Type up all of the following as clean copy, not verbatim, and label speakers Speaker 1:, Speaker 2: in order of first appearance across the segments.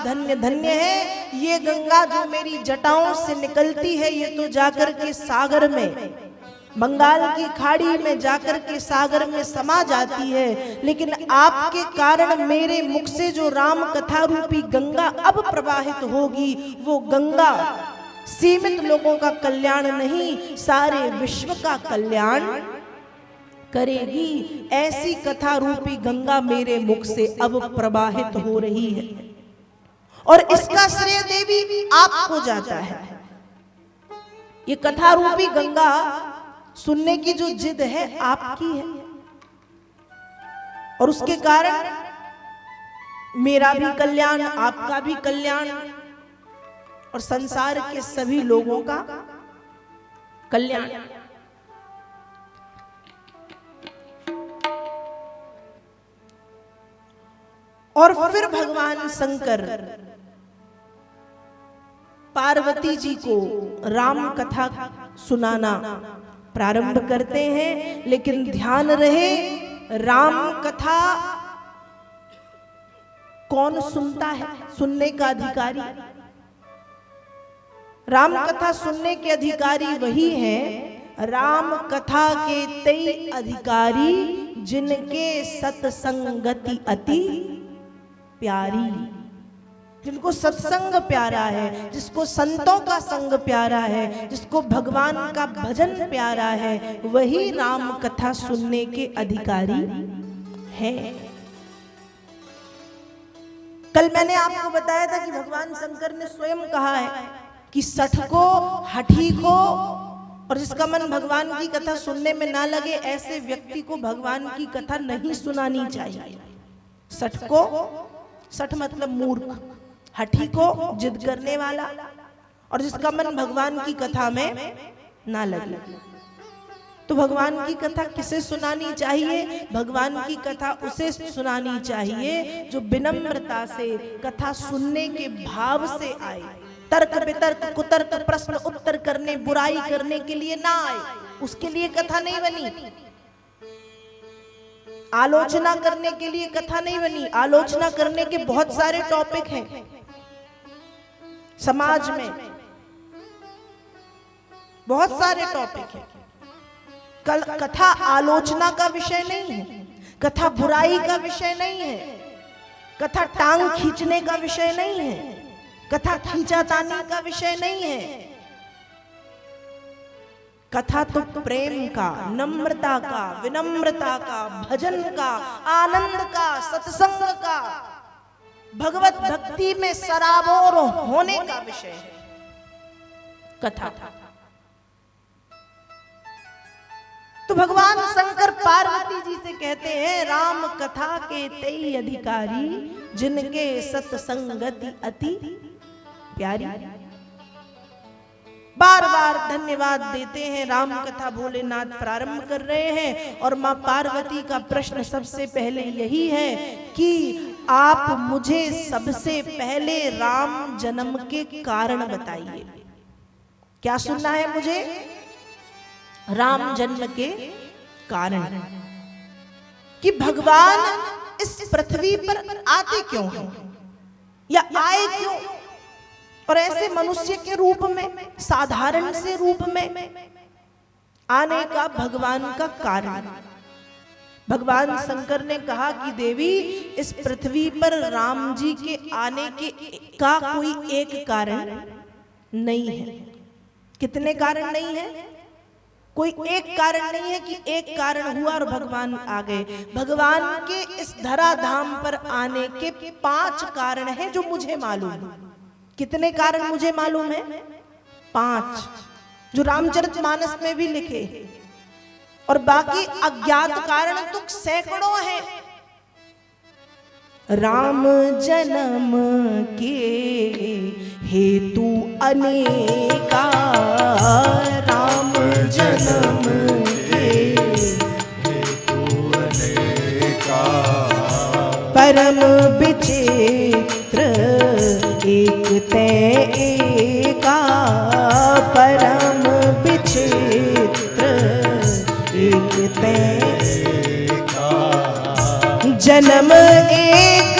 Speaker 1: धन्य धन्य है। ये गंगा जो मेरी जटाओं से निकलती है, ये तो जाकर के सागर में, बंगाल की खाड़ी में जाकर के सागर में समा जाती है, लेकिन आपके कारण मेरे मुख से जो राम कथा रूपी गंगा अब प्रवाहित होगी, वो गंगा सीमित लोगों का कल्याण नहीं, सारे विश्व का कल्याण करेगी। ऐसी कथा रूपी गंगा मेरे मुख से अब प्रवाहित हो रही है, और इसका श्रेय देवी आपको जाता है। ये कथा रूपी गंगा सुनने की जो जिद है आपकी है, और उसके कारण मेरा भी कल्याण, आपका भी कल्याण, और संसार के सभी लोगों का कल्याण। और फिर भगवान शंकर पार्वती जी को राम कथा सुनाना प्रारंभ करते हैं, लेकिन ध्यान रहे राम कथा कौन सुनता है? सुनने का अधिकारी, राम कथा सुनने के अधिकारी वही हैं राम कथा के 23 अधिकारी, जिनके सत्संगति अति प्यारी, जिनको सत्संग प्यारा है, जिसको संतों का संग प्यारा है, जिसको भगवान का भजन प्यारा है, वही राम कथा सुनने के अधिकारी हैं। कल मैंने आपको बताया था कि भगवान शंकर ने स्वयं कहा है कि सठ को, हठी को, और जिसका मन भगवान की कथा सुनने में ना लगे, ऐसे व्यक्ति को भगवान की कथा नहीं सुनानी चाहिए। सठ को, सठ मतलब मूर्ख, हठी को जिद करने वाला, और जिसका मन भगवान की कथा में ना लगे। तो भगवान की कथा किसे सुनानी चाहिए? भगवान की कथा उसे सुनानी चाहिए जो विनम्रता से कथा सुनने के भाव से आए, तर्क वितर्क कुतर्क प्रश्न उत्तर करने, बुराई करने के लिए ना आए, उसके लिए कथा नहीं बनी। आलोचना करने के लिए कथा नहीं बनी। आलोचना करने के बहुत सारे टॉपिक हैं समाज में, बहुत सारे टॉपिक हैं। कथा आलोचना का विषय नहीं है, कथा बुराई का विषय नहीं है, कथा टांग खींचने का विषय नहीं है, कथा खींचातानी का विषय नहीं है। कथा तो प्रेम का, नम्रता का, विनम्रता का, भजन का, आनंद का, सत्संग का, भगवत भक्ति में सराबोर होने का विषय है कथा। तो भगवान शंकर पार्वती जी से कहते हैं राम कथा के 23 अधिकारी, जिनके सत्संगति अति प्यारी। बार बार धन्यवाद देते हैं। राम कथा भोलेनाथ प्रारंभ कर रहे हैं, और मां पार्वती का प्रश्न सबसे पहले यही है कि आप मुझे सबसे पहले राम जन्म के कारण बताइए। क्या सुनना है मुझे? राम जन्म के कारण, कि भगवान इस पृथ्वी पर आते क्यों हैं, या आए क्यों, और ऐसे मनुष्य के रूप में, साधारण से रूप में आने का भगवान का कारण। भगवान शंकर ने कहा कि देवी, इस पृथ्वी पर राम जी के आने के का कोई एक कारण नहीं है। कितने कारण नहीं है? कोई एक कारण नहीं है कि एक कारण हुआ और भगवान आ गए। भगवान के इस धराधाम पर आने के 5 कारण हैं जो मुझे मालूम है। कितने कारण मुझे मालूम है? 5, जो रामचरितमानस में भी लिखे, और बाकी अज्ञात कारण तो सैकड़ों हैं। राम जन्म के हेतु अनेका, राम जन्म के हेतु अनेका, परम विचित्र एक ते एका, परम विचित्र एक ते एका। जन्म एक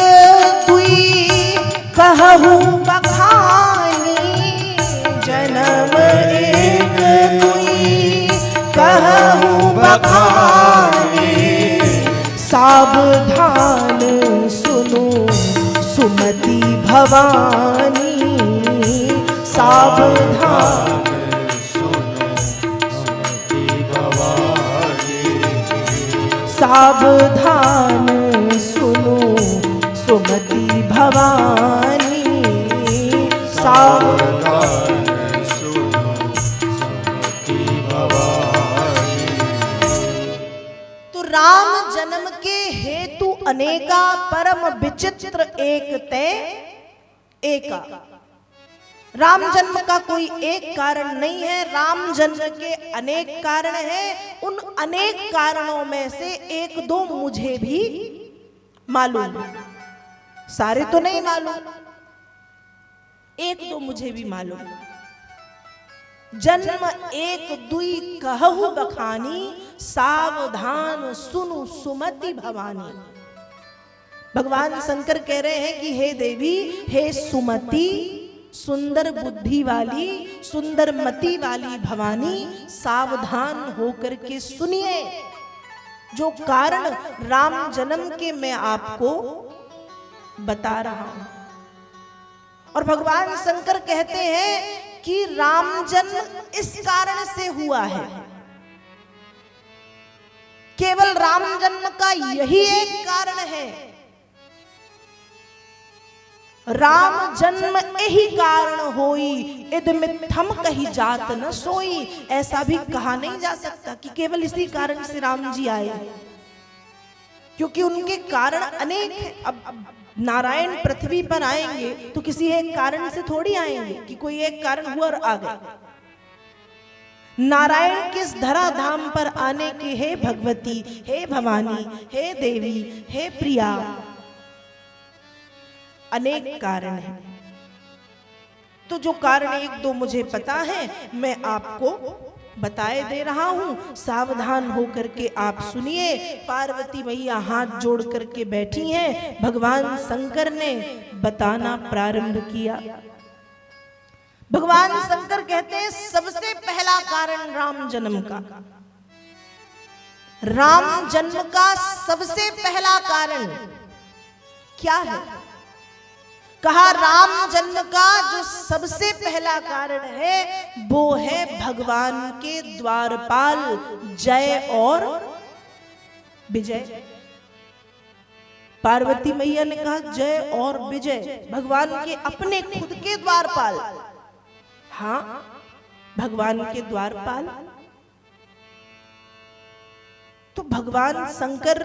Speaker 1: दुई कहूँ बखानी, जन्म एक दुई कहूँ बखानी, सावधान सुनो सुमति भवानी, सावधान सावधान सुनो सुमति भवानी, सावधान सुनो सुमति भवानी। तो राम जन्म के हेतु अनेका, परम विचित्र एक ते एका। राम जन्म का कोई एक कारण नहीं है, राम जन्म के अनेक कारण हैं। उन अनेक कारणों में से एक दो मुझे भी मालूम है, सारे तो नहीं मालूम, एक दो मुझे भी मालूम। जन्म एक दुई कहु बखानी, सावधान सुनु सुमति भवानी। भगवान शंकर कह रहे हैं कि हे देवी, हे सुमति, सुंदर बुद्धि वाली, सुंदर मति वाली भवानी, सावधान होकर के सुनिए। जो कारण राम जन्म के मैं आपको बता रहा हूं। और भगवान शंकर कहते हैं कि राम जन्म इस कारण से हुआ है, केवल राम जन्म का यही एक कारण है। राम जन्म यही कारण होई, इद मिथम कही जात न सोई। ऐसा भी कहा नहीं जा सकता कि केवल इसी कारण से राम जी आए, क्योंकि उनके कारण अनेक हैं। अब नारायण पृथ्वी पर आएंगे तो किसी एक कारण से थोड़ी आएंगे कि कोई एक कारण हुआ और आ गए। नारायण किस धरा धाम पर आने के, हे भगवती, हे भवानी, हे देवी, हे प्रिया, अनेक कारण हैं। तो जो कारण एक दो मुझे पता है, मैं आपको बताए दे रहा हूं। सावधान होकर के आप सुनिए। पार्वती मैया हाथ जोड़ करके बैठी हैं। भगवान शंकर ने बताना प्रारंभ किया। भगवान शंकर कहते हैं सबसे पहला कारण राम जन्म का, राम जन्म का सबसे पहला कारण क्या है? कहा राम जन्म का जो सबसे पहला कारण है वो है भगवान के द्वारपाल जय और विजय। पार्वती मैया ने कहा जय और विजय, भगवान के अपने खुद के द्वारपाल। हाँ, भगवान के द्वारपाल। तो भगवान शंकर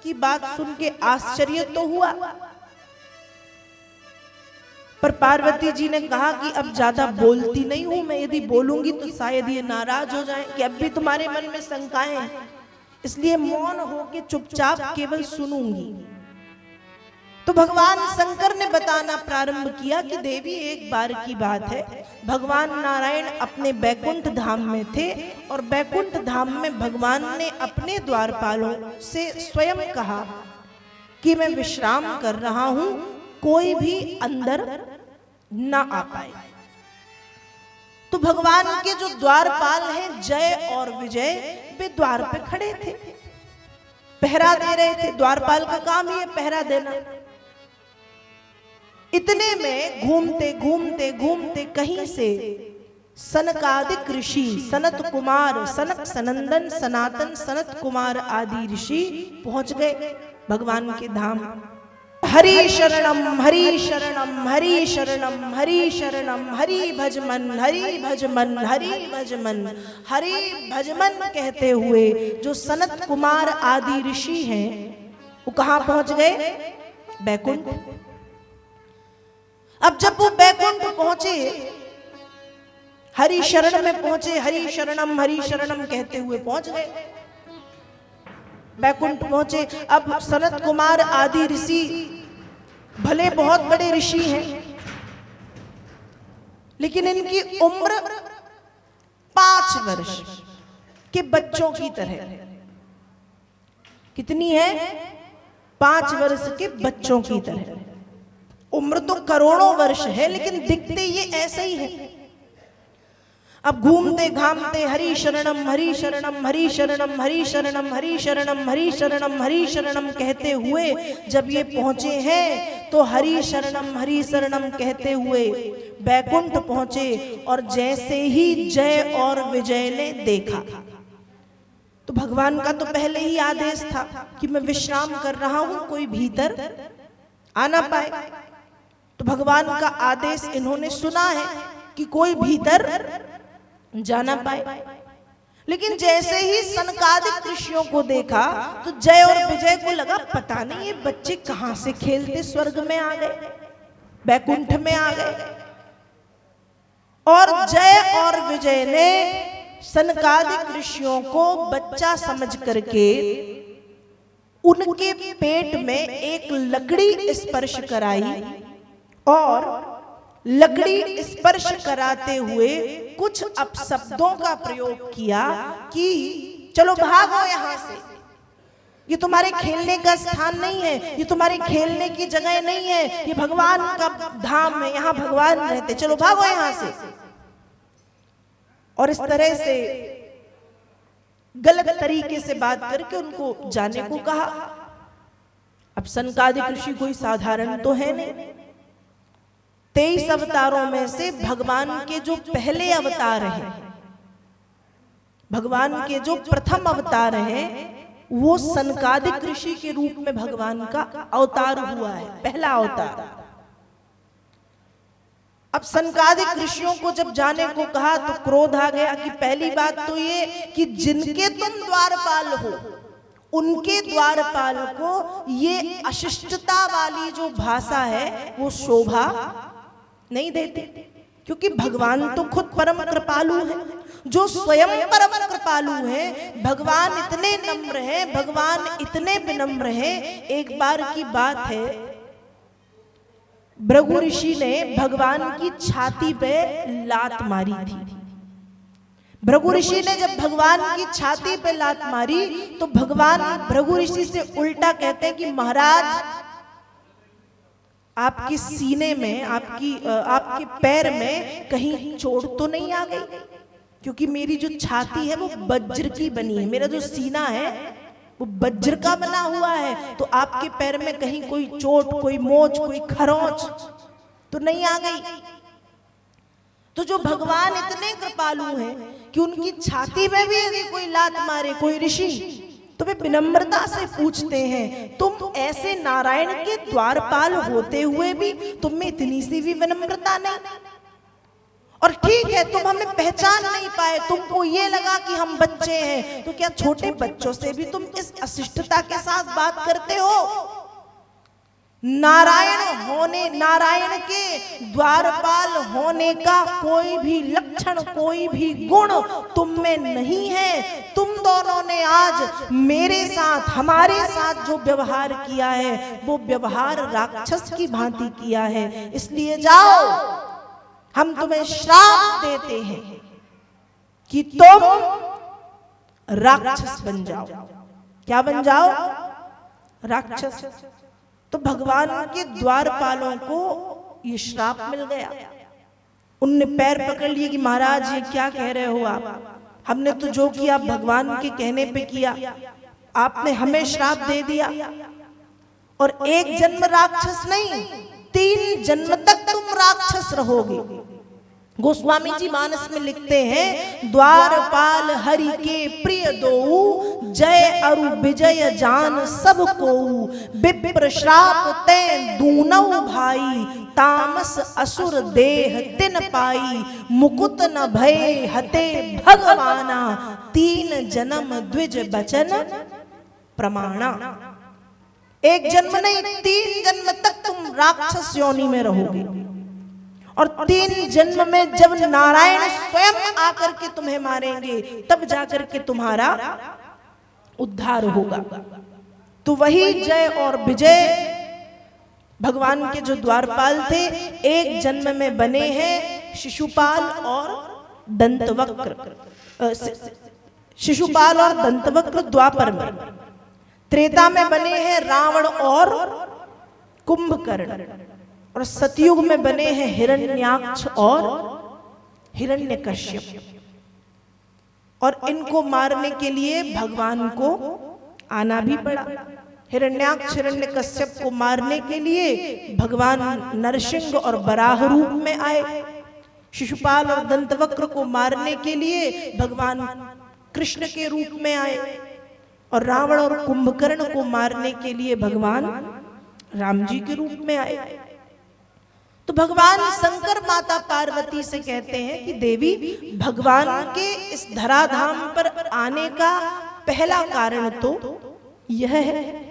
Speaker 1: की बात सुन के आश्चर्य तो हुआ, पर पार्वती जी ने कहा कि अब ज्यादा बोलती नहीं हूं मैं, यदि बोलूंगी तो शायद ये नाराज हो जाएं कि अब भी तुम्हारे मन में शंकाएं हैं, इसलिए मौन होके चुपचाप केवल सुनूंगी। तो भगवान शंकर ने बताना प्रारंभ किया कि देवी, एक बार की बात है, भगवान नारायण अपने बैकुंठ धाम में थे और बैकुंठ धाम में भगवान ने अपने द्वारपालों से स्वयं कहा कि मैं विश्राम कर रहा हूं, कोई भी अंदर ना आ पाए। तो भगवान के जो द्वारपाल हैं जय और विजय, वे द्वार पे खड़े थे, पहरा दे रहे थे। द्वारपाल का काम ही है पहरा देना। इतने में घूमते घूमते घूमते कहीं से सनकादिक ऋषि, सनत कुमार, सनक सनंदन सनातन सनत कुमार आदि ऋषि पहुंच गए भगवान के धाम। हरि शरणम हरि शरणम हरि शरणम हरि शरणम हरि भजमन हरि भजमन हरि भजमन हरि भजमन कहते हुए जो सनत कुमार आदि ऋषि हैं वो कहां पहुंच गए? बैकुंठ। अब जब वो बैकुंठ पहुंचे, हरि शरण में पहुंचे, हरि शरणम कहते हुए पहुंच गए, बैकुंठ पहुंचे। अब सनत कुमार आदि ऋषि भले बहुत बड़े ऋषि हैं, लेकिन इनकी उम्र 5 वर्ष के बच्चों की तरह। कितनी है? 5 वर्ष के बच्चों की तरह। उम्र तो करोड़ों वर्ष है, लेकिन दिखते ये ऐसे ही है। अब घूमते घामते हरि शरणम हरि शरणम हरि शरणम हरि शरणम हरि शरणम हरि शरणम हरि शरणम कहते हुए जब ये पहुंचे हैं तो हरि शरणम कहते हुए बैकुंठ पहुंचे। और जैसे ही जय और विजय ने देखा तो भगवान का तो पहले ही आदेश था कि मैं विश्राम कर रहा हूं, कोई भीतर आ ना पाए। तो भगवान का आदेश इन्होंने सुना है कि कोई भीतर जाना पाए। लेकिन जैसे ही सनकादिक ऋषियों को देखा तो जय और विजय को लगा पता नहीं ये बच्चे कहां से खेलते स्वर्ग में आ गए, बैकुंठ में आ गए। और जय और विजय ने सनकादिक ऋषियों को बच्चा समझ करके उनके पेट में एक लकड़ी स्पर्श कराई और लकड़ी स्पर्श कराते हुए कुछ अपशब्दों का प्रयोग किया कि चलो भागो यहां से, ये तुम्हारे खेलने का स्थान नहीं है, ये तुम्हारे खेलने की जगह नहीं है, ये भगवान का धाम है, यहां भगवान रहते, चलो भागो यहां से। और इस तरह से गलत तरीके से बात करके उनको जाने को कहा। अब सनकादिक ऋषि कोई साधारण तो है नहीं। 23 अवतारों में से भगवान के जो पहले अवतार हैं, भगवान के जो प्रथम अवतार हैं, वो सनकादिक ऋषि के रूप में भगवान का अवतार हुआ है, पहला अवतार। अब सनकादिक ऋषियों को जब जाने को कहा तो क्रोध आ गया कि पहली बात तो ये कि जिनके तुम द्वारपाल हो उनके द्वारपाल को ये अशिष्टता वाली जो भाषा है वो शोभा नहीं देती, क्योंकि भगवान तो खुद परम कृपालु है, जो स्वयं परम कृपालु है। भगवान इतने नम्र है, भगवान इतने विनम्र है। एक बार की बात है, भृगु ऋषि ने भगवान की छाती पे लात मारी थी। भृगु ऋषि ने जब भगवान की छाती पे लात मारी तो भगवान भृगु ऋषि से उल्टा कहते हैं कि महाराज आपके सीने में, आपके पैर में कहीं चोट तो नहीं आ गई, क्योंकि मेरी जो छाती है वो वज्र की बनी है, मेरा जो सीना है वो वज्र का बना हुआ है, तो आपके पैर में कहीं कोई चोट, कोई मोच, कोई खरोंच तो नहीं आ गई। तो जो भगवान इतने कृपालु हैं कि उनकी छाती में भी यदि कोई लात मारे कोई ऋषि तो वे विनम्रता से पूछते हैं, तुम ऐसे नारायण के द्वारपाल होते हुए भी तुम में इतनी सी भी विनम्रता नहीं? और ठीक है तुम हमें पहचान नहीं पाए, तुमको ये लगा कि हम बच्चे हैं, तो क्या छोटे बच्चों से भी तुम इस अशिष्टता के साथ बात करते हो? नारायण के द्वारपाल होने का कोई भी लक्षण, कोई भी गुण तुम में नहीं है। तुम दोनों ने आज मेरे साथ, हमारे साथ जो व्यवहार किया है वो व्यवहार राक्षस की भांति किया है। इसलिए जाओ, हम तुम्हें श्राप देते हैं कि तुम राक्षस बन जाओ। क्या बन जाओ? राक्षस। तो भगवान के द्वारपालों को ये श्राप मिल गया। उनने पैर पकड़ लिए कि महाराज ये क्या कह रहे हो आप, हमने तो जो किया भगवान के कहने पे किया, आपने हमें श्राप दे दिया। और एक जन्म राक्षस नहीं, 3 जन्म तक तुम राक्षस रहोगे। गोस्वामी जी मानस में लिखते हैं, द्वारपाल हरि के प्रिय दोऊ, जय अरु विजय जान सब को, विप्र श्राप ते दूनौ भाई, तामस असुर देह तिन पाई, मुकुत न भय हते भगवाना, 3 जन्म द्विज बचन प्रमाणा। एक जन्म नहीं, 3 जन्म तक तुम राक्षस योनि में रहोगे। और 3 जन्म में जब नारायण स्वयं आकर के तुम्हें मारेंगे तब जाकर के तुम्हारा उद्धार होगा। तो वही जय और विजय भगवान के जो द्वारपाल थे, एक जन्म में बने हैं शिशुपाल और दंतवक्र। शिशुपाल और दंतवक्र द्वापर में। त्रेता में बने हैं रावण और कुंभकर्ण। और सतयुग में बने हैं हिरण्याक्ष और हिरण्यकश्यप, और इनको मारने के लिए भगवान को आना भी पड़ा। हिरण्याक्ष हिरण्यकश्यप को मारने के लिए भगवान नरसिंह और बराह रूप में आए। शिशुपाल और दंतवक्र को मारने के लिए भगवान कृष्ण के रूप में आए, और रावण और कुंभकर्ण को मारने के लिए भगवान राम जी के रूप में आए। तो भगवान शंकर माता पार्वती से कहते हैं कि देवी, भगवान के इस धराधाम पर आने का पहला कारण तो यह है